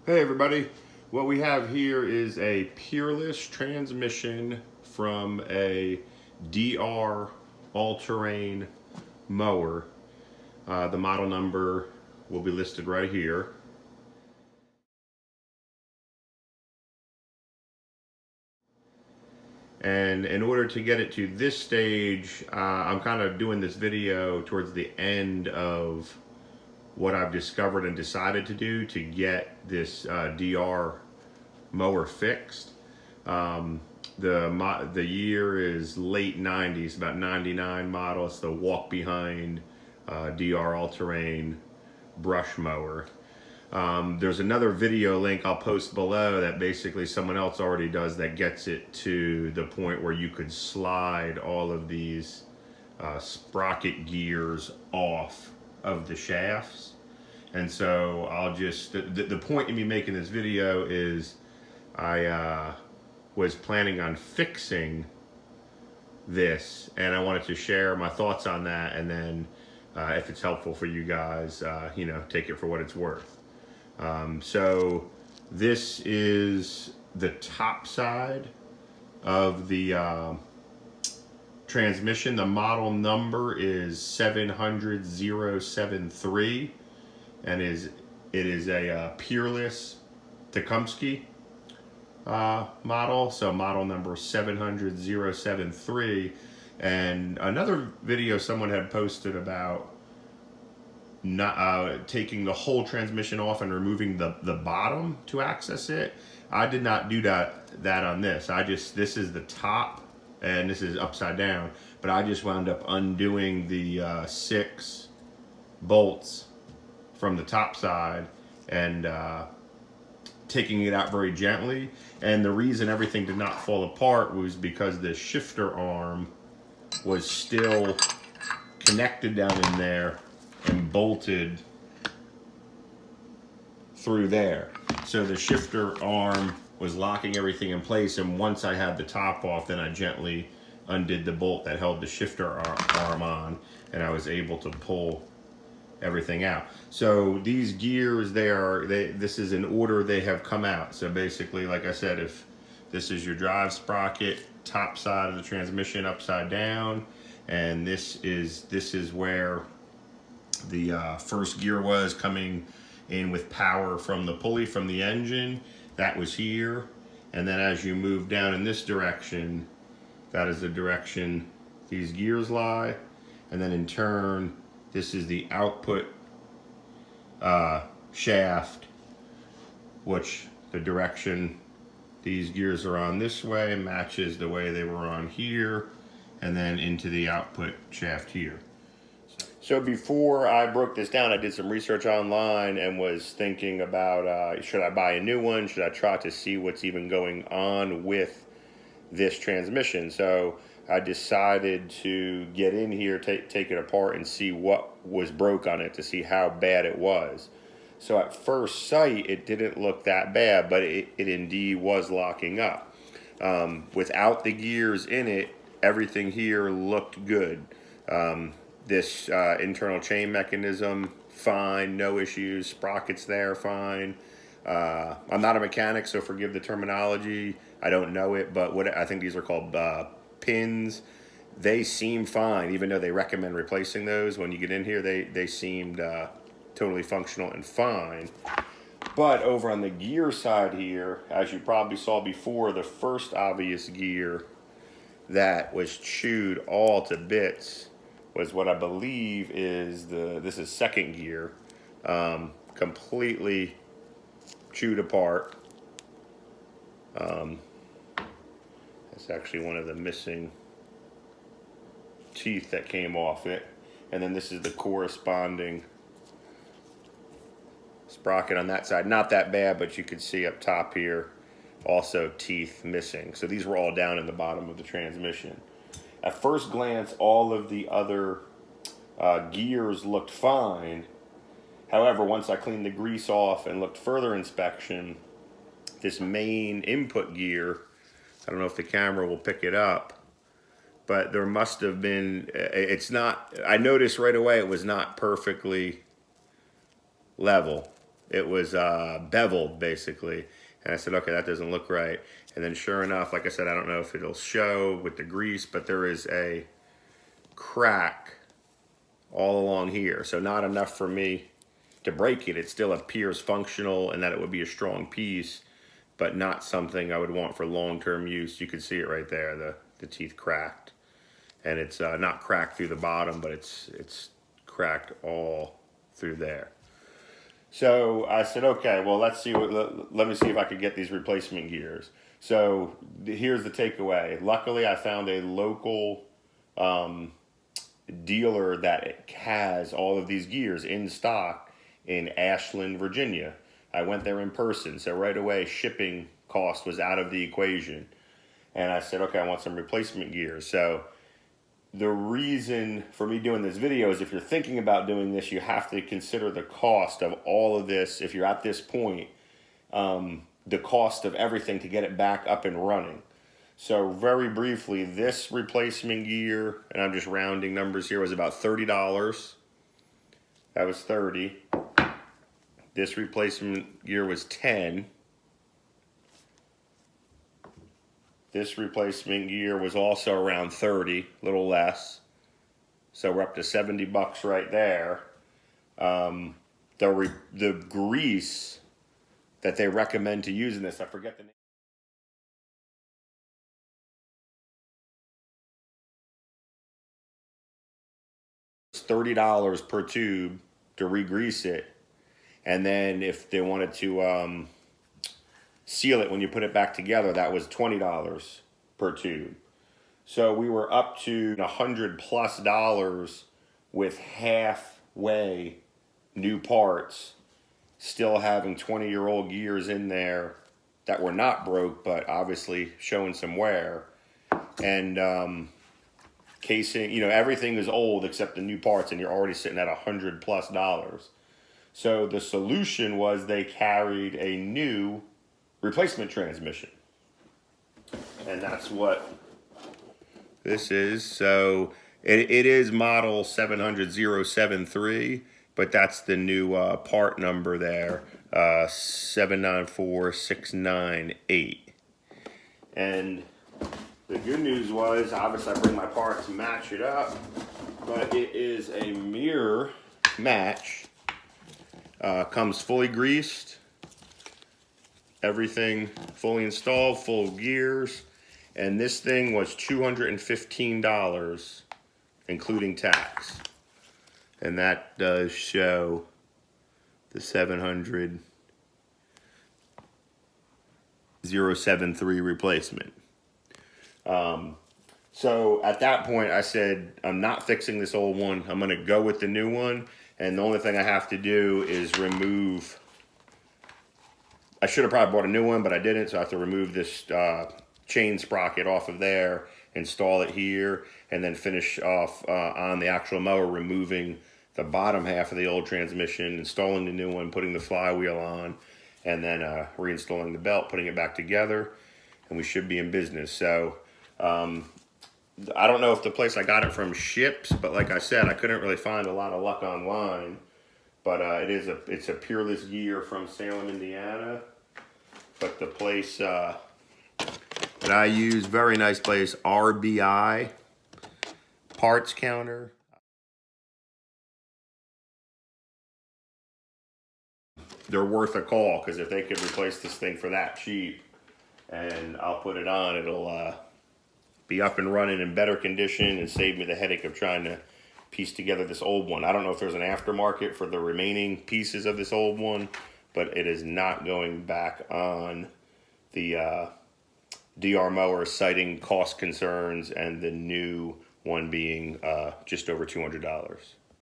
Hey everybody, what we have here is a Peerless transmission from a DR all-terrain mower. The model number will be listed right here. And in order to get it to this stage, I'm kind of doing this video towards the end of what I've discovered and decided to do to get this DR mower fixed. The year is late 90s, about 99 model. It's the walk behind DR all-terrain brush mower. There's another video link I'll post below that basically someone else already does that gets it to the point where you could slide all of these sprocket gears off of the shafts. And so I'll just, the point of me making this video is I was planning on fixing this, and I wanted to share my thoughts on that, and then if it's helpful for you guys, you know, take it for what it's worth. So this is the top side of the transmission. The model number is 700-073, and it is a Peerless Tecumseh model, so model number 700-073. And another video someone had posted about not taking the whole transmission off and removing the bottom to access it. I did not do that on this. This is the top and this is upside down, but I just wound up undoing the 6 bolts from the top side and taking it out very gently. And the reason everything did not fall apart was because the shifter arm was still connected down in there and bolted through there. So the shifter arm was locking everything in place, and once I had the top off, then I gently undid the bolt that held the shifter arm on, and I was able to pull everything out. So these gears, this is in order they have come out. So basically, like I said, if this is your drive sprocket, top side of the transmission upside down, and this is where the first gear was coming in with power from the pulley from the engine. That was here, and then as you move down in this direction, that is the direction these gears lie, and then in turn this is the output shaft, which the direction these gears are on this way matches the way they were on here, and then into the output shaft here. So before I broke this down, I did some research online and was thinking about should I buy a new one? Should I try to see what's even going on with this transmission? So I decided to get in here, take it apart and see what was broke on it, to see how bad it was. So at first sight, it didn't look that bad, but it indeed was locking up. Without the gears in it, everything here looked good. This internal chain mechanism, fine, no issues. Sprockets there, fine. I'm not a mechanic, so forgive the terminology. I don't know it, but what I think these are called pins. They seem fine, even though they recommend replacing those. When you get in here, they seemed totally functional and fine. But over on the gear side here, as you probably saw before, the first obvious gear that was chewed all to bits was what I believe is this is second gear, completely chewed apart. It's actually one of the missing teeth that came off it. And then this is the corresponding sprocket on that side. Not that bad, but you could see up top here also teeth missing. So these were all down in the bottom of the transmission. At first glance, all of the other gears looked fine. However, once I cleaned the grease off and looked further inspection, this main input gear, I don't know if the camera will pick it up, but there must have been, I noticed right away it was not perfectly level. it was beveled basically. And I said, okay, that doesn't look right. And then sure enough, like I said, I don't know if it'll show with the grease, but there is a crack all along here. So not enough for me to break it. It still appears functional and that it would be a strong piece, but not something I would want for long-term use. You can see it right there, the teeth cracked. And it's not cracked through the bottom, but it's cracked all through there. So I said, okay, well, let me see if I could get these replacement gears. So here's the takeaway. Luckily, I found a local dealer that has all of these gears in stock in Ashland, Virginia. I went there in person, so right away shipping cost was out of the equation. And I said, okay, I want some replacement gears. So the reason for me doing this video is if you're thinking about doing this, you have to consider the cost of all of this. If you're at this point, the cost of everything to get it back up and running. So very briefly, this replacement gear, and I'm just rounding numbers here, was about $30. That was 30. This replacement gear was 10. This replacement gear was also around 30, a little less. So we're up to 70 bucks right there. The grease that they recommend to use in this, I forget the name. It's $30 per tube to re-grease it. And then if they wanted to seal it when you put it back together, that was $20 per tube. So we were up to $100+ with halfway new parts, still having 20-year-old gears in there that were not broke, but obviously showing some wear. And casing, everything is old except the new parts, and you're already sitting at $100+. So the solution was they carried a new replacement transmission. And that's what this is. So it is model 700073, but that's the new part number there, 794698. And the good news was, obviously I bring my parts to match it up, but it is a mirror match. Comes fully greased. Everything fully installed, full gears, and this thing was $215, including tax. And that does show the 700073 replacement. So at that point I said, I'm not fixing this old one. I'm gonna go with the new one, and the only thing I have to do is remove, I should have probably bought a new one, but I didn't, so I have to remove this chain sprocket off of there, install it here, and then finish off on the actual mower, removing the bottom half of the old transmission, installing the new one, putting the flywheel on, and then reinstalling the belt, putting it back together, and we should be in business. So I don't know if the place I got it from ships, but like I said, I couldn't really find a lot of luck online. But it's a Peerless gear from Salem, Indiana. But the place that I use, very nice place, RBI Parts Counter. They're worth a call, because if they could replace this thing for that cheap, and I'll put it on, it'll be up and running in better condition and save me the headache of trying to piece together this old one. I don't know if there's an aftermarket for the remaining pieces of this old one, but it is not going back on the DR mower, citing cost concerns, and the new one being just over $200.